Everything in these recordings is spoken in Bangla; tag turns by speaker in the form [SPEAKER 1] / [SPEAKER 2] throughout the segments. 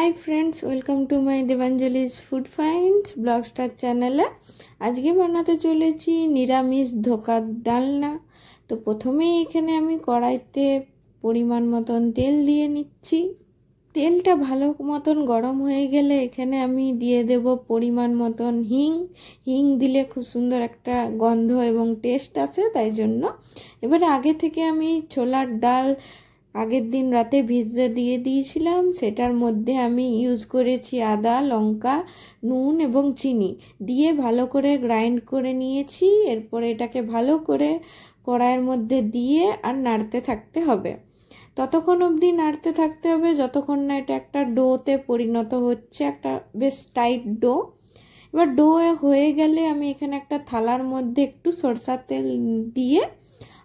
[SPEAKER 1] High friends welcome to my Debanjali's food finds blog star channel. आज के बनाते चले निरामिष धोकार डालना। तो प्रथमे एखाने आमी कड़ाईते परिमाण मतन तेल दिए निচ্ছি। तेलटा भालो मतन गरम हो गेले एखाने आमी दिए देब परिमाण मतन हिंग। हिंग दिले खूब सुंदर एकटा गंध एवं टेस्ट आछे, ताई जन्य एबारे आगे थेके आमी छोलार डाल आगेर दिन राते भिजते दिए दिएछिलाम। सेटार मध्य आमी यूज करेछि आदा लंका नुन एवं चीनी दिए भालो करे ग्राइंड करे निएछि। एरपर एटाके भालो करे कड़ाइয়ের मध्य दिए और नाड़ते थाकते हबे। ततक्षण अब्दि नाड़ते थाकते हबे যতক্ষণ ना এটা একটা ডোতে পরিণত হচ্ছে, একটা বেশ টাইট ডো। এবার ডো হয়ে গেলে আমি এখানে একটা থালার মধ্যে একটু সরষার তেল দিয়ে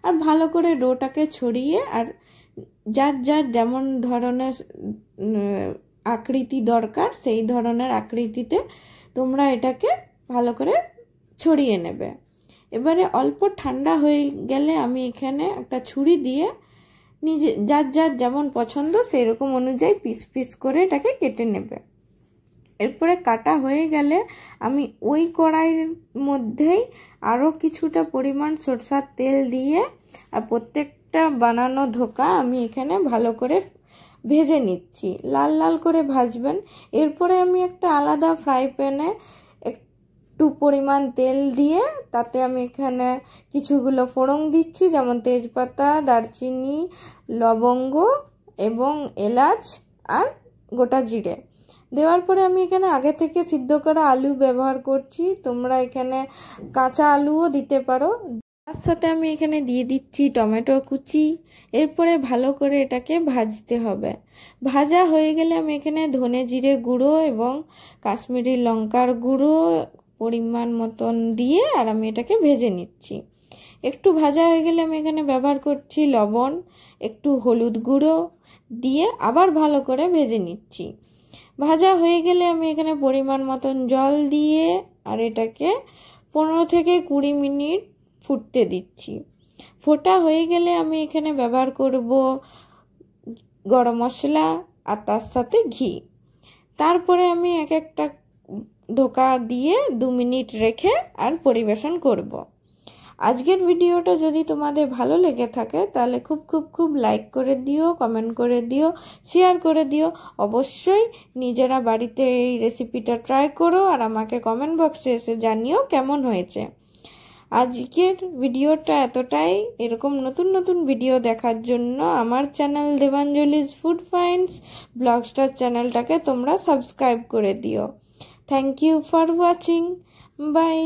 [SPEAKER 1] আর ভালো করে ডোটাকে ছড়িয়ে আর যার যার যেমন ধরনের আকৃতি দরকার সেই ধরনের আকৃতিতে তোমরা এটাকে ভালো করে ছড়িয়ে নেবে। এবারে অল্প ঠান্ডা হয়ে গেলে আমি এখানে একটা ছুরি দিয়ে নিজে যার যার যেমন পছন্দ সেই রকম অনুযায়ী পিস পিস করে এটাকে কেটে নেবে। এরপরে কাটা হয়ে গেলে আমি ওই কড়াইয়ের মধ্যেই আরও কিছুটা পরিমাণ সরষার তেল দিয়ে আর প্রত্যেকটা বানানো ধোকা আমি এখানে ভালো করে ভেজে নিচ্ছি। লাল লাল করে ভাজবেন। এরপরে আমি একটা আলাদা ফ্রাই প্যানে একটু পরিমাণ তেল দিয়ে তাতে আমি এখানে কিছুগুলো ফোড়ন দিচ্ছি, যেমন তেজপাতা, দারচিনি, লবঙ্গ এবং এলাচ আর গোটা জিরে। দেওয়ার পরে আমি এখানে আগে থেকে সিদ্ধ করা আলু ব্যবহার করছি, তোমরা এখানে কাঁচা আলুও দিতে পারো। তার সাথে আমি এখানে দিয়ে দিচ্ছি টমেটো কুচি। এরপরে ভালো করে এটাকে ভাজতে হবে। ভাজা হয়ে গেলে আমি এখানে ধনে জিরে গুঁড়ো এবং কাশ্মীরি লঙ্কার গুঁড়ো পরিমাণ মতন দিয়ে আর আমি এটাকে ভেজে নিচ্ছি। একটু ভাজা হয়ে গেলে আমি এখানে ব্যবহার করছি লবণ, একটু হলুদ গুঁড়ো দিয়ে আবার ভালো করে ভেজে নিচ্ছি। ভাজা হয়ে গেলে আমি এখানে পরিমাণ মতন জল দিয়ে আর এটাকে 15 থেকে 20 মিনিট ফুটতে দিচ্ছি। ফোটা হয়ে গেলে আমি এখানে ব্যবহার করব গরম মশলা আর তার সাথে ঘি। তারপরে আমি এক একটা ধোকা দিয়ে 2 মিনিট রেখে আর পরিবেশন করব। আজকের ভিডিওটা যদি তোমাদের ভালো লেগে থাকে তাহলে খুব খুব খুব লাইক করে দিও, কমেন্ট করে দিও, শেয়ার করে দিও। অবশ্যই নিজেরা বাড়িতে এই রেসিপিটা ট্রাই করো আর আমাকে কমেন্ট বক্সে এসে জানিও কেমন হয়েছে। আজকের ভিডিওটা এতটাই। এরকম নতুন নতুন ভিডিও দেখার জন্য আমার channel Debanjali's food finds blog star চ্যানেলটাকে তোমরা সাবস্ক্রাইব করে দিও। Thank you for watching. By.